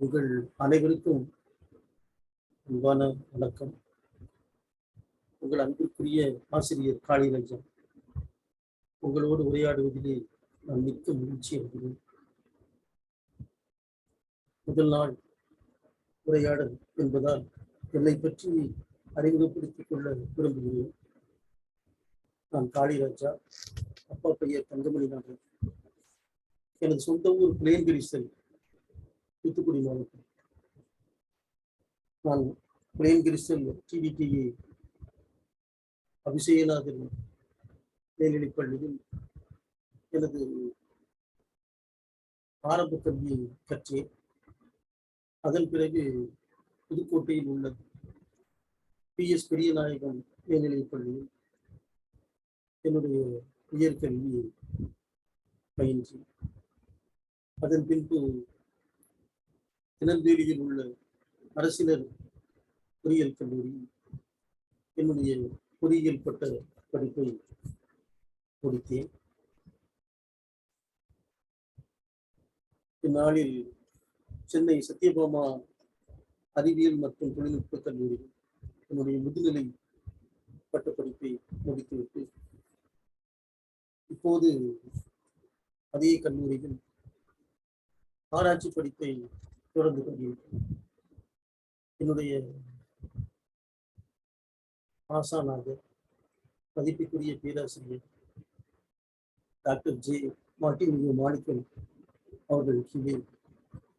உங்கள் அனைவருக்கும் அன்பான வணக்கம். உங்கள் அன்பிற்குரிய ஆசிரியர் காளிராஜன். உங்களோடு உரையாடுவதிலே நான் மிக்க மகிழ்ச்சி அடைகிறேன். முதல் நாள் உரையாடல் என்பதால் என்னை பற்றி அறிமுகப்படுத்திக் கொள்ள விரும்புகிறேன். நான் காளிராஜா, அப்பா பெயர் தங்கமணி நாகர். எனது சொந்த ஊர் பிளேன்கிரிசல், தூத்துக்குடி மாவட்டம். நான் பிளேன்கிரிசல் டிவிடிஏ அபிஷேகநாதன் மேல்நிலைப் பள்ளியில் எனது ஆரம்ப கல்வியை கற்றேன். அதன் பிறகு புதுக்கோட்டையில் உள்ள PS பெரியநாயகம் மேல்நிலைப் பள்ளியில் என்னுடைய உயர்கல்வியை பயின்றேன். அதன் பின்பு திருநெல்வேலியில் உள்ள அரசினர் பொறியியல் கல்லூரியில் என்னுடைய பொறியியல் பட்ட படிப்பை முடித்தேன். இந்நாளில் சென்னை சத்யபாமா அறிவியல் மற்றும் தொழில்நுட்ப கல்லூரியில் என்னுடைய முதுநிலை பட்டப்படிப்பை முடித்துவிட்டு இப்போது அதே கல்லூரியில் ஆராய்ச்சி படிப்பை தொடர்ந்து கொண்டிருக்கிறேன். என்னுடைய ஆசானாக மதிப்பிற்குரிய பேராசிரியர் டாக்டர் ஜே மார்ட்டின் மாணிக்கம் அவர்கள் கீழே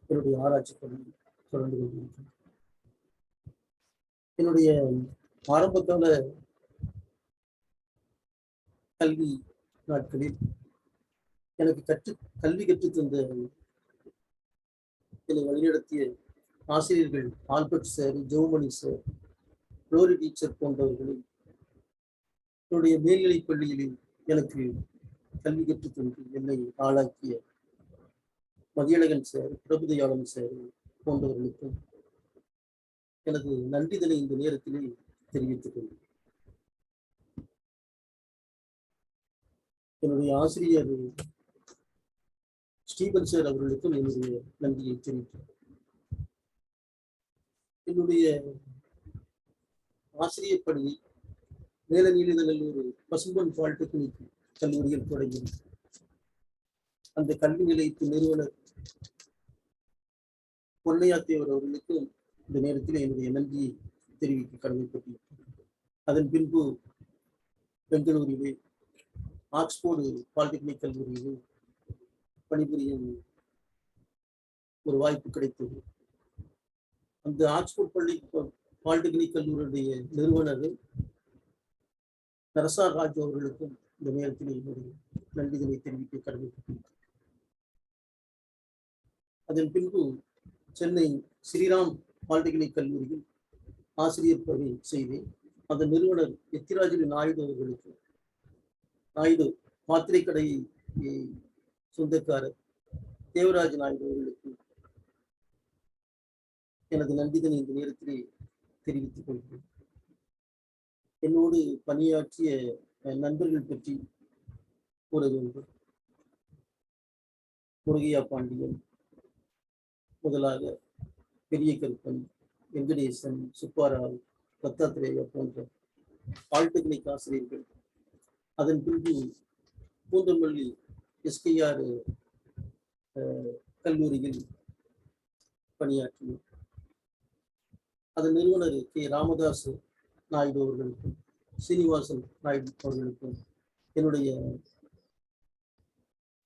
என்னுடைய ஆராய்ச்சி பணி தொடர்ந்து கொண்டிருக்கிறேன். என்னுடைய ஆரம்பகால கல்வி நாட்களில் எனக்கு கல்வி கற்றுத்தந்த என்னை வழிநடத்திய ஆசிரியர்கள் Albert sir, Jevamani sir, Rory teacher போன்றவர்களை என்னுடைய மேல்நிலைப் பள்ளியில் எனக்கு கல்வி கற்றுத்தந்து என்னை ஆளாக்கிய மதியழகன் சார், பிரபுதயாளன் சார் போன்றவர்களுக்கும் எனது நன்றிதனை இந்த நேரத்திலே தெரிவித்துக் கொள்கிறேன். என்னுடைய ஆசிரியர் ஸ்டீபன் சார் அவர்களுக்கும் என்னுடைய நன்றியை தெரிவிக்கிறேன். என்னுடைய ஆசிரியர் பணியை மேலநீலநல்லூர் பசும்பொன் பாலிடெக்னிக் கல்லூரியில் தொடங்கி அந்த கல்வி நிலையத்தின் நிறுவனர் பொன்னையாத்தேவர் அவர்களுக்கும் இந்த நேரத்தில் என்னுடைய நன்றியை தெரிவிக்க கடமைப்பட்டிருக்கிறேன். அதன் பின்பு பெங்களூரிலே ஆக்ஸ்போர்டு பாலிடெக்னிக் கல்லூரியிலே பணிபுரியும் ஒரு வாய்ப்பு கிடைத்தது. அந்த ஆக்ஸ்போர்ட் பாலிடெக்னிக் கல்லூரியுடைய நிறுவனர்கள் நரசார் ராஜு அவர்களுக்கும் இந்த நேரத்தில் என்னுடைய நன்றிதனை தெரிவிக்க கடமைப்பட்டிருக்கிறேன். அதன் பின்பு சென்னை ஸ்ரீராம் பாலிடெக்னிக் கல்லூரியில் ஆசிரியர் பணி செய்தேன். அந்த நிறுவனர் எத்திராஜலி நாயுடு அவர்களுக்கு, நாயுடு பாத்திரை கடை சொந்தக்காரர் தேவராஜ் நாயுடு அவர்களுக்கு எனது நன்றிதனை இந்த நேரத்திலே தெரிவித்துக் கொள்கிறேன். என்னோடு பணியாற்றிய நண்பர்கள் பற்றி கூற வேண்டும். முருகையா பாண்டியன் முதலாக, பெரிய கருப்பன், வெங்கடேசன், சுப்பாராவ், தத்தாத்திரேயா போன்ற பாலிடெக்னிக் ஆசிரியர்கள். அதன் பின்பு பூந்தமல்லி SKR கல்லூரியில் பணியாற்றினோம். அதன் நிறுவனர் ராமதாஸ் நாயுடு அவர்களுக்கும் சீனிவாசன் நாயுடு அவர்களுக்கும் என்னுடைய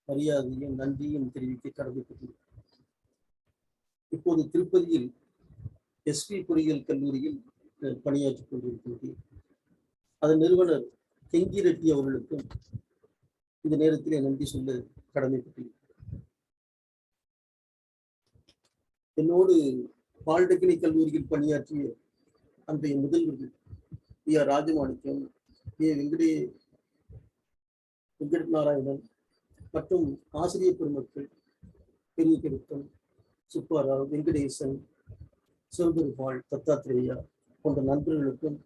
மரியாதையும் நன்றியும் தெரிவிக்க கடமைப்பட்டிருக்கிறேன். இப்போது திருப்பதியில் SP பொறியியல் கல்லூரியில் பணியாற்றிக் கொண்டிருக்கின்றேன். அதன் நிறுவனர் கெங்கி ரெட்டி அவர்களுக்கும் இந்த நேரத்திலே நன்றி சொல்ல கடமைப்பட்டிருக்கிறேன். என்னோடு பாலிடெக்னிக் கல்லூரியில் பணியாற்றிய அன்றைய முதல்வர்கள் PR ராஜமாணிக்கம், வெங்கட நாராயணன் மற்றும் ஆசிரியர் பெருமக்கள் பெரிய கருப்பன், சுப்பாராவ், வெங்கடேசன், சிவபெருமாள், தத்தாத்திரேயா போன்ற நண்பர்களுக்கும்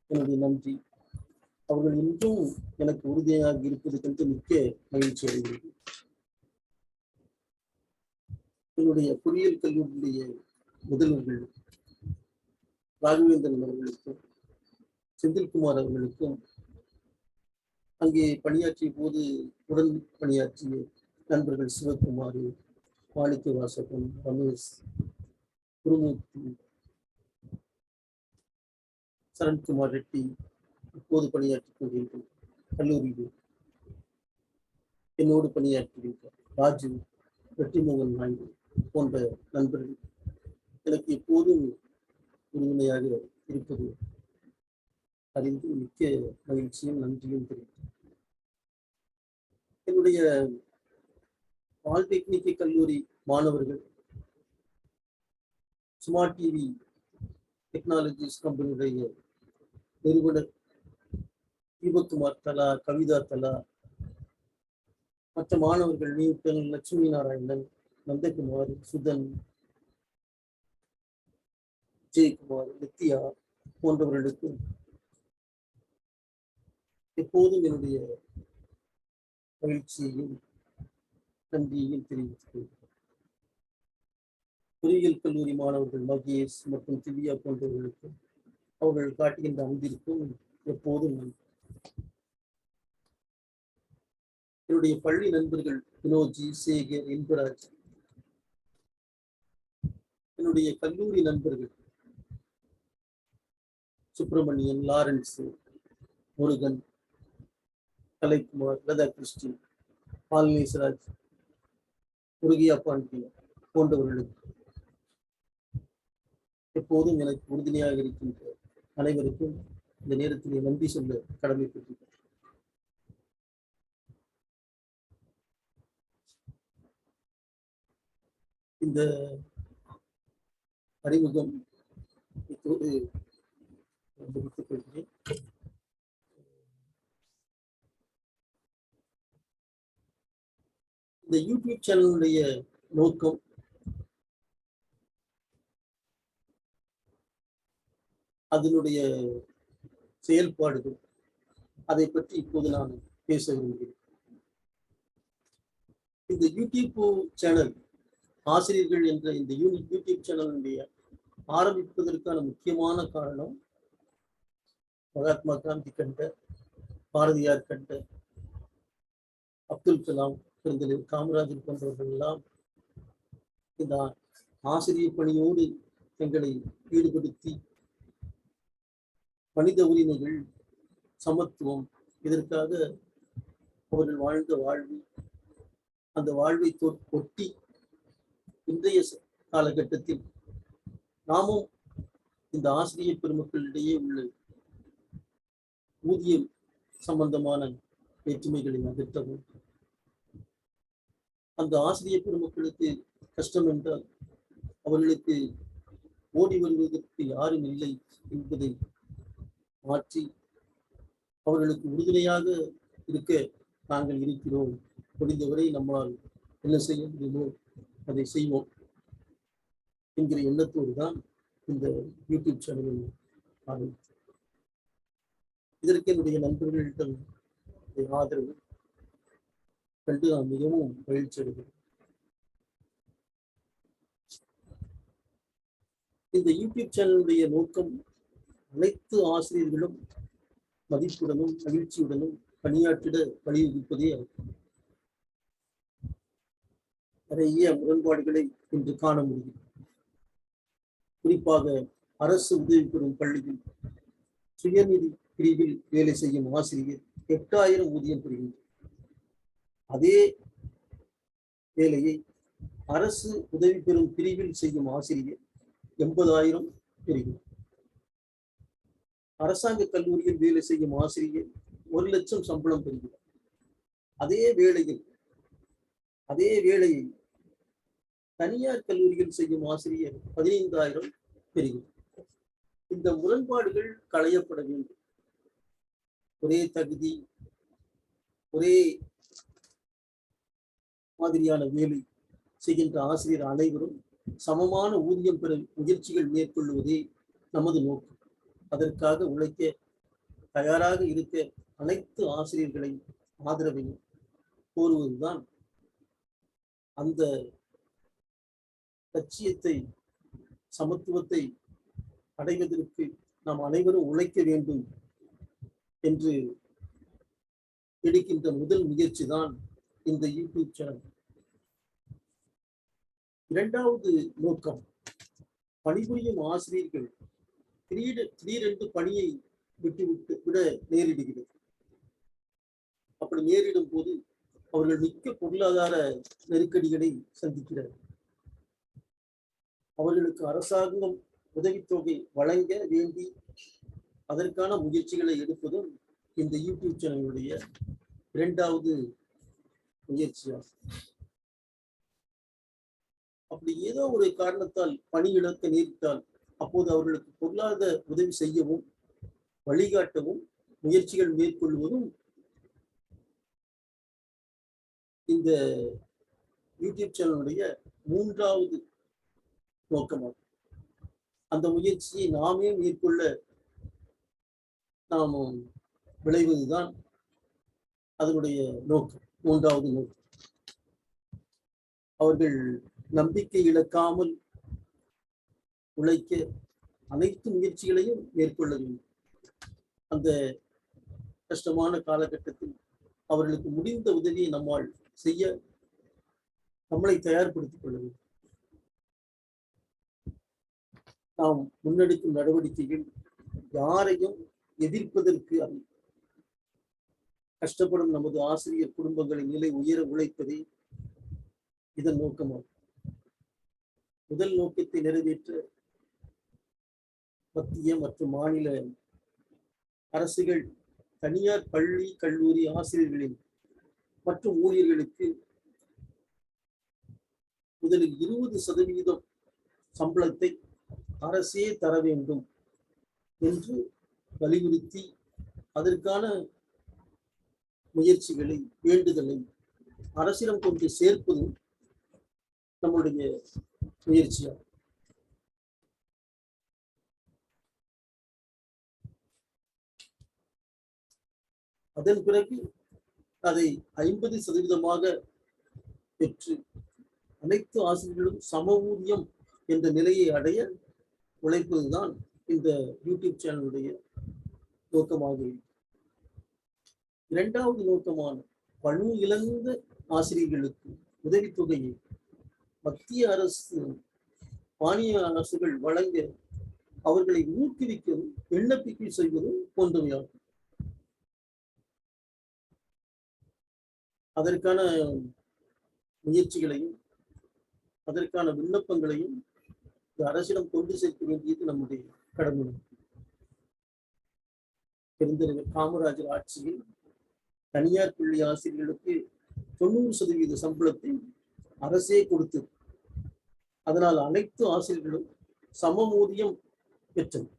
என்னுடைய நன்றி. அவர்கள் இன்றும் எனக்கு உறுதியாக இருப்பது கண்டு மிக்க மகிழ்ச்சி அடைகிறது. என்னுடைய பொறியியல் கல்லூரியுடைய முதல்வர்கள் ராகவேந்திரன் அவர்களுக்கும் செந்தில்குமார் அவர்களுக்கும் அங்கே பணியாற்றிய போது உடன் பணியாற்றிய நண்பர்கள் சிவகுமார், மாணிக்க வாசகன், ரமேஷ், குருமூர்த்தி, சரண்குமார் ரெட்டி, இப்போது பணியாற்றிக் கொண்டிருக்கும் கல்லூரியில் என்னோடு பணியாற்றுகின்றார் ராஜு, வெற்றிமோகன் நாயுடு போன்ற நண்பர்கள் எனக்கு எப்போதும் உறுதுணையாக இருப்பது அறிந்து மிக்க மகிழ்ச்சியும் நன்றியும் தெரிவித்தேன். என்னுடைய பாலிடெக்னிக் கல்லூரி மாணவர்கள் ஸ்மார்ட் டிவி டெக்னாலஜிஸ் கம்பெனியுடைய நிறுவனர் தீபக்குமார் தலா, கவிதா தலா, மற்ற மாணவர்கள் நியூட்டன், லட்சுமி நாராயணன், நந்தகுமார், சுதன், ஜெயக்குமார், நித்யா போன்றவர்களுக்கு எப்போதும் என்னுடைய மகிழ்ச்சியையும் நன்றியையும் தெரிவித்துக் கொள்கிறேன். பொறியியல் கல்லூரி மாணவர்கள் மகேஷ் மற்றும் திவ்யா போன்றவர்களுக்கும் அவர்கள் காட்டுகின்ற அன்பிற்கும் எப்போதும் நன்றி. என்னுடைய பள்ளி நண்பர்கள் வினோஜி, சேகர், இன்பராஜ், என்னுடைய கல்லூரி நண்பர்கள் சுப்பிரமணியன், லாரன்ஸ், முருகன், கலைக்குமார், லதா கிறிஸ்டின், பால்நேசராஜ், முருகியா பாண்டியன் போன்றவர்களுக்கு எப்போதும் எனக்கு உறுதுணையாக இருக்கின்ற அனைவருக்கும் இந்த நேரத்திலே நன்றி சொல்ல கடமைப்பட்டிருக்கிறேன். இந்த அறிமுகம் இப்போது முடித்துக் கொள்கிறேன். இந்த யூடியூப் சேனலுடைய நோக்கம் அதனுடைய செயல்பாடுகள் அதை பற்றி இப்போது நான் பேச விரும்புகிறேன். இந்த யூடியூப் சேனல் ஆசிரியர்கள் என்ற இந்த யூடியூப் சேனலுடைய ஆரம்பிப்பதற்கான முக்கியமான காரணம் மகாத்மா காந்தி கண்ட, பாரதியார் கண்ட, அப்துல் கலாம், பெருந்தலைவர் காமராஜர் போன்றவர்கள் எல்லாம் இந்த ஆசிரியர் பணியோடு எங்களை ஈடுபடுத்தி மனித உரிமைகள், சமத்துவம் இதற்காக அவர்கள் வாழ்ந்த வாழ்வு, அந்த வாழ்வை ஒட்டி இன்றைய காலகட்டத்தில் நாமும் இந்த ஆசிரியர் பெருமக்களிடையே உள்ள ஊதியம் சம்பந்தமான வேற்றுமைகளை அகற்றவும், அந்த ஆசிரியர் பெருமக்களுக்கு கஷ்டம் என்றால் அவர்களுக்கு ஓடி வருவதற்கு யாரும் இல்லை என்பதை மாற்றி அவர்களுக்கு உறுதுணையாக இருக்க நாங்கள் இருக்கிறோம், முடிந்தவரை நம்மால் என்ன செய்ய முடியுமோ அதை செய்வோம் என்கிற எண்ணத்தோடு தான் இந்த யூடியூப் சேனலில் ஆரம்பித்தேன். இதற்கு என்னுடைய நண்பர்களிடம் ஆதரவு கண்டு நான் மிகவும் மகிழ்ச்சி அடைகிறேன். இந்த யூடியூப் சேனலுடைய நோக்கம் அனைத்து ஆசிரியர்களும் மதிப்புடனும் மகிழ்ச்சியுடனும் பணியாற்றிட வழிவகுப்பதே ஆகும். நிறைய முரண்பாடுகளை இன்று காண முடியும். குறிப்பாக அரசு உதவி பெறும் பள்ளியில் சுயநிதி பிரிவில் வேலை செய்யும் ஆசிரியர் 8000 ஊதியம் பெறுகின்றார். அதே வேலையை அரசு உதவி பெறும் பிரிவில் செய்யும் ஆசிரியர் 80,000 பெறுகிறார். அரசாங்க கல்லூரியில் வேலை செய்யும் ஆசிரியர் 1 லட்சம் சம்பளம் பெறுகிறார். அதே வேலையை தனியார் கல்லூரியில் செய்யும் ஆசிரியர் 15,000 பெறுகிறார். இந்த முரண்பாடுகள் களையப்பட வேண்டும். ஒரே தகுதி, ஒரே மாதிரியான வேலை செய்கின்ற ஆசிரியர் அனைவரும் சமமான ஊதியம் பெற முயற்சிகள் மேற்கொள்வதே நமது நோக்கம். அதற்காக உழைக்க தயாராக இருக்க அனைத்து ஆசிரியர்களை ஆதரவையும் கோருவதுதான் அந்த லட்சியத்தை, சமத்துவத்தை அடைவதற்கு நாம் அனைவரும் உழைக்க வேண்டும் என்று எடுக்கின்ற முதல் முயற்சி தான் இந்த யூடியூப் சேனல். இரண்டாவது நோக்கம், பணிபுரியும் ஆசிரியர்கள் திடீரென்று பணியை விட நேரிடுகிறது. அப்படி நேரிடும் போது அவர்கள் மிக்க பொருளாதார நெருக்கடிகளை சந்திக்கிறார்கள். அவர்களுக்கு அரசாங்கம் உதவித்தொகை வழங்க வேண்டி அதற்கான முயற்சிகளை எடுப்பதும் இந்த யூடியூப் சேனலுடைய இரண்டாவது முயற்சியாகும். அப்படி ஏதோ ஒரு காரணத்தால் பணி இழக்க நேரிட்டால் அப்போது அவர்களுக்கு பொருளாதார உதவி செய்யவும் வழிகாட்டவும் முயற்சிகள் மேற்கொள்வதும் இந்த யூடியூப் சேனலுடைய மூன்றாவது நோக்கமாகும். அந்த முயற்சியை நாமே மேற்கொள்ள நாம் விளைவதுதான் அதனுடைய நோக்கம், மூன்றாவது நோக்கம். அவர்கள் நம்பிக்கை இழக்காமல் உழைக்க அனைத்து முயற்சிகளையும் மேற்கொள்ள வேண்டும். அந்த கஷ்டமான காலகட்டத்தில் அவர்களுக்கு முடிந்த உதவியை நம்மால் செய்ய நம்மளை தயார்படுத்திக் கொள்ள வேண்டும். நாம் முன்னெடுக்கும் நடவடிக்கைகள் யாரையும் எதிர்ப்பதற்கு அல்ல. கஷ்டப்படும் நமது ஆசிரியர் குடும்பங்களின் நிலை உயர உழைப்பதே இதன் நோக்கமாகும். முதல் நோக்கத்தை நிறைவேற்ற மத்திய மற்றும் மாநில அரசுகள் தனியார் பள்ளி கல்லூரி ஆசிரியர்களின் மற்றும் ஊழியர்களுக்கு முதலில் 20% சம்பளத்தை அரசே தர வேண்டும் என்று வலியுறுத்தி அதற்கான முயற்சிகளை, வேண்டுதலை அரசிடம் கொண்டு சேர்ப்பதும் நம்முடைய முயற்சியாகும். அதன் பிறகு அதை 50% பெற்று அனைத்து ஆசிரியர்களும் சம ஊதியம் என்ற நிலையை அடைய உழைப்பதுதான் இந்த யூடியூப் சேனலுடைய நோக்கமாக இருக்கு. இரண்டாவது நோக்கமான பணி இழந்த ஆசிரியர்களுக்கு உதவித்தொகையை மத்திய அரசு, மாநில அரசுகள் வழங்க அவர்களை ஊக்குவிக்கவும் விண்ணப்பிக்கை செய்வதும் போன்றவையாகும். அதற்கான முயற்சிகளையும் அதற்கான விண்ணப்பங்களையும் அரசிடம் கொண்டு சேர்க்க வேண்டியது நம்முடைய கடமை. பெருந்தலைவர் காமராஜர் ஆட்சியில் தனியார் பள்ளி ஆசிரியர்களுக்கு 90% சம்பளத்தை அரசே கொடுத்தது. அதனால் அனைத்து ஆசிரியர்களும் சம ஊதியம் பெற்றது.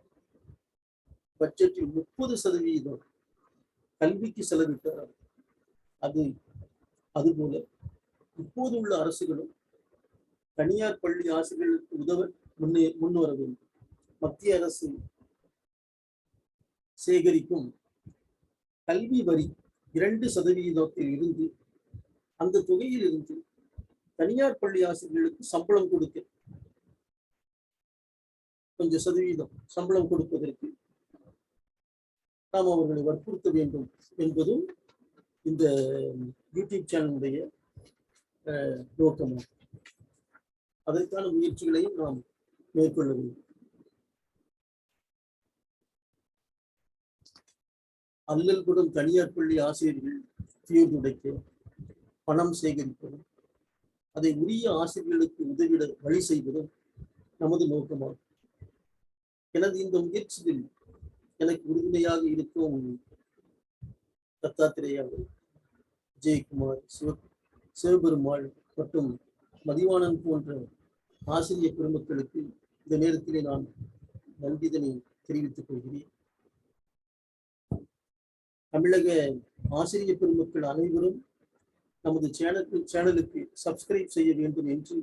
பட்ஜெட்டில் 30% கல்விக்கு செலவிட்டார். அதுபோல இப்போது உள்ள அரசுகளும் தனியார் பள்ளி ஆசிரியர்களுக்கு உதவ முன்வர வேண்டும். மத்திய அரசு சேகரிக்கும் கல்வி வரி 2% இருந்து அந்த தொகையில் இருந்து தனியார் பள்ளி ஆசிரியர்களுக்கு சம்பளம் கொடுக்க கொஞ்சம் சதவீதம் சம்பளம் கொடுப்பதற்கு நாம் அவர்களை வற்புறுத்த வேண்டும் என்பதும் இந்த யூடியூப் சேனலுடைய நோக்கமாகும். அதற்கான முயற்சிகளையும் நாம் மேற்கொள்ள வேண்டும். அல்லல் கூடும் தனியார் பள்ளி ஆசிரியர்கள் தீர்வுடைக்க பணம் சேகரிப்பதும் அதை உரிய ஆசிரியர்களுக்கு உதவிட வழி செய்வதும் நமது நோக்கமாகும். எனது இந்த முயற்சியில் எனக்கு உறுதுணையாக இருக்கும் தத்தாத்திரேயா, விஜயகுமார், சிவபெருமாள் மற்றும் மதிவாணன் போன்ற ஆசிரியர் பெருமக்களுக்கு இந்த நேரத்திலே நான் நன்றிதனை தெரிவித்துக் கொள்கிறேன். தமிழக ஆசிரியர் பெருமக்கள் அனைவரும் நமது சேனலுக்கு சப்ஸ்கிரைப் செய்ய வேண்டும் என்று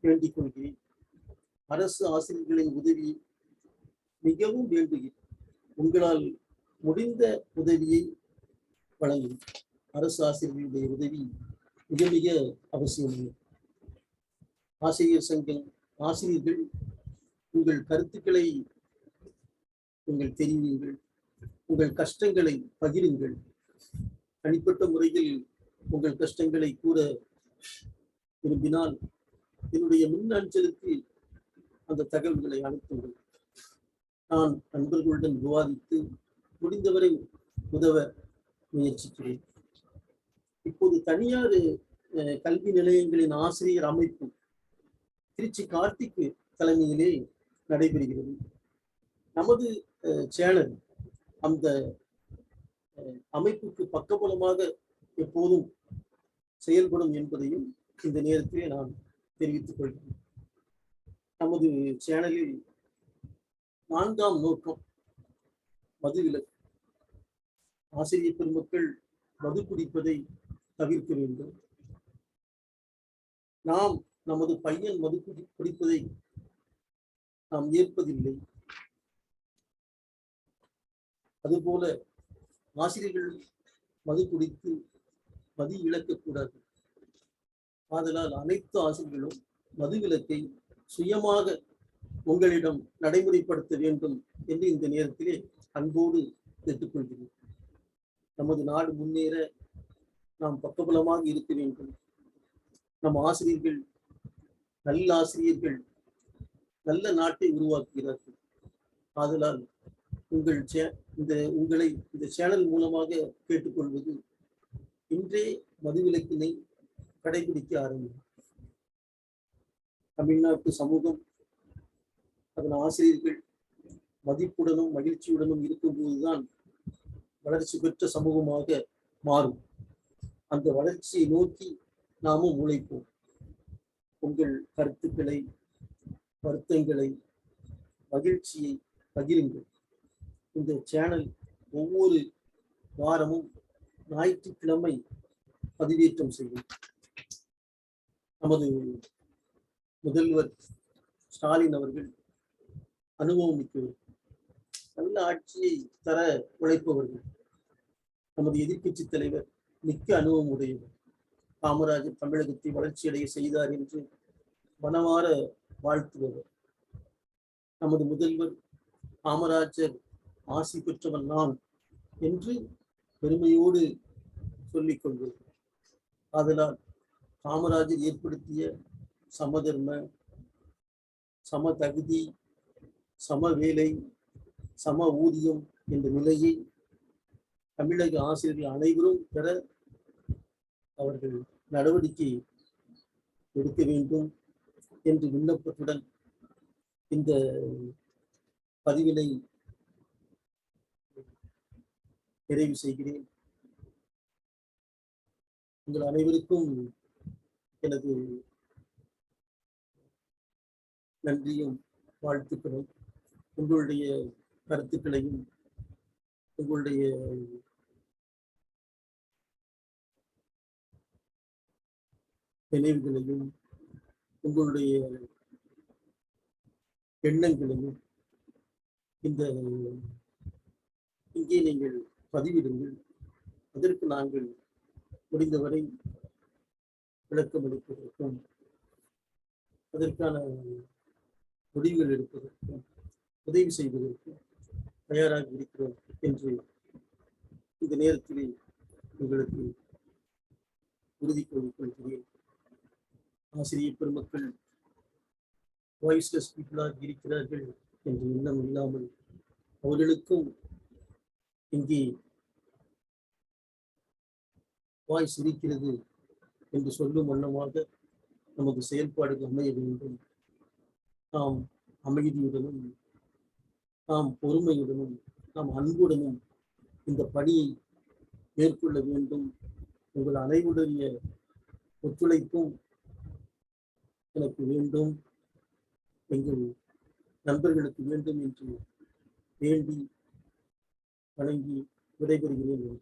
வேண்டிக் கொள்கிறேன். அரசு ஆசிரியர்களின் உதவி மிகவும் வேண்டுகிறேன். உங்களால் முடிந்த உதவியை வழங்கும். அரசு ஆசிரியர்களுடைய உதவி மிக மிக அவசியம். ஆசிரியர் சங்கம் ஆசிரியர்கள் உங்கள் கருத்துக்களை நீங்கள் தெரிவியுங்கள், உங்கள் கஷ்டங்களை பகிருங்கள். தனிப்பட்ட முறையில் உங்கள் கஷ்டங்களை கூற விரும்பினால் என்னுடைய மின் அஞ்சலுக்கு அந்த தகவல்களை அனுப்புங்கள். நான் நண்பர்களுடன் விவாதித்து முடிந்தவரை உதவ முயற்சிக்கிறேன். இப்போது தனியார் கல்வி நிலையங்களின் ஆசிரியர் அமைப்பு திருச்சி கார்த்திக் தலைமையிலே நடைபெறுகிறது. நமது சேனல் அந்த அமைப்புக்கு பக்கபலமாக எப்போதும் செயல்படும் என்பதையும் இந்த நேரத்திலே நான் தெரிவித்துக் கொள்கிறேன். நமது சேனலில் 4ஆம் நோக்கம் மதுவிலக்கு. ஆசிரியர் பெருமக்கள் மது குடிப்பதை தவிர்க்க வேண்டும். நாம் நமது பையன் மது குடிப்பதை நாம் ஏற்பதில்லை. அதுபோல ஆசிரியர்கள் மது குடித்து மது இழக்கக்கூடாது. ஆதலால் அனைத்து ஆசிரியர்களும் மதுவிலக்கை சுயமாக உங்களிடம் நடைமுறைப்படுத்த வேண்டும் என்று இந்த நேரத்திலே அன்போடு கேட்டுக்கொள்கிறேன். நமது நாடு முன்னேற நாம் பக்கபலமாக இருக்க வேண்டும். நம் ஆசிரியர்கள் நல்ல ஆசிரியர்கள் நல்ல நாட்டை உருவாக்குகிறார்கள். ஆதலால் உங்களை இந்த சேனல் மூலமாக கேட்டுக்கொள்வது, இன்றே மதுவிலக்கினை கடைபிடிக்க ஆரம்பிக்கும். தமிழ்நாட்டு சமூகம் அதன் ஆசிரியர்கள் மதிப்புடனும் மகிழ்ச்சியுடனும் இருக்கும்போதுதான் வளர்ச்சி பெற்ற சமூகமாக மாறும். அந்த வளர்ச்சியை நோக்கி நாமும் உழைப்போம். உங்கள் கருத்துக்களை, வருத்தங்களை, மகிழ்ச்சியை பகிருங்கள். இந்த சேனல் ஒவ்வொரு வாரமும் ஞாயிற்றுக்கிழமை பதிவேற்றம் செய்யும். நமது முதல்வர் ஸ்டாலின் அவர்கள் அனுபவம் மிக்கவர், நல்ல ஆட்சியை தர உழைப்பவர்கள். நமது எதிர்க்கட்சி தலைவர் மிக்க அனுபவம் உடையவர். காமராஜர் தமிழகத்தை வளர்ச்சியடைய செய்தார் என்று மனமாற வாழ்த்துபவர். நமது முதல்வர் காமராஜர் ஆசி பெற்றவன் நான் என்று பெருமையோடு சொல்லிக் கொள்வது. ஆதலால் காமராஜர் ஏற்படுத்திய சமதர்ம, சம தகுதி, சம வேலை, சம ஊதியம் என்ற நிலையை தமிழக ஆசிரியர்கள் அனைவரும் பெற அவர்கள் நடவடிக்கை எடுக்க வேண்டும் என்று விண்ணப்பத்துடன் இந்த பதிவினை நிறைவு செய்கிறேன். உங்கள் அனைவருக்கும் எனது நன்றியும் வாழ்த்துக்களும். உங்களுடைய கருத்துக்களையும் உங்களுடைய நினைவுகளையும் உங்களுடைய எண்ணங்களையும் இங்கே நீங்கள் பதிவிடுங்கள். அதற்கு நாங்கள் முடிந்தவரை விளக்கம் அளிப்பதற்கும் அதற்கான முடிவுகள் எடுப்பதற்கும் உதவி செய்வதற்கும் தயாராக இருக்கிறோம் என்று இந்த நேரத்தில் உங்களுக்கு உறுதி கொள்கிறேன். ஆசிரியர் பெருமக்கள் வாய்ஸ்லெஸ் பீப்புளாக இருக்கிறார்கள் என்ற எண்ணம் இல்லாமல் அவர்களுக்கும் இங்கே வாய்ஸ் இருக்கிறது என்று சொல்லும் வண்ணமாக நமது செயல்பாடுகள் அமைய வேண்டும். நாம் அமைதியுடனும், நாம் பொறுமையுடனும், நாம் அன்புடனும் இந்த பணியை மேற்கொள்ள வேண்டும். உங்கள் அனைவருடைய ஒத்துழைப்பும் எனக்கு வேண்டும், எங்கள் நண்பர்களுக்கு வேண்டும் என்று வேண்டி வணங்கி விடைபெறுகிறேன்.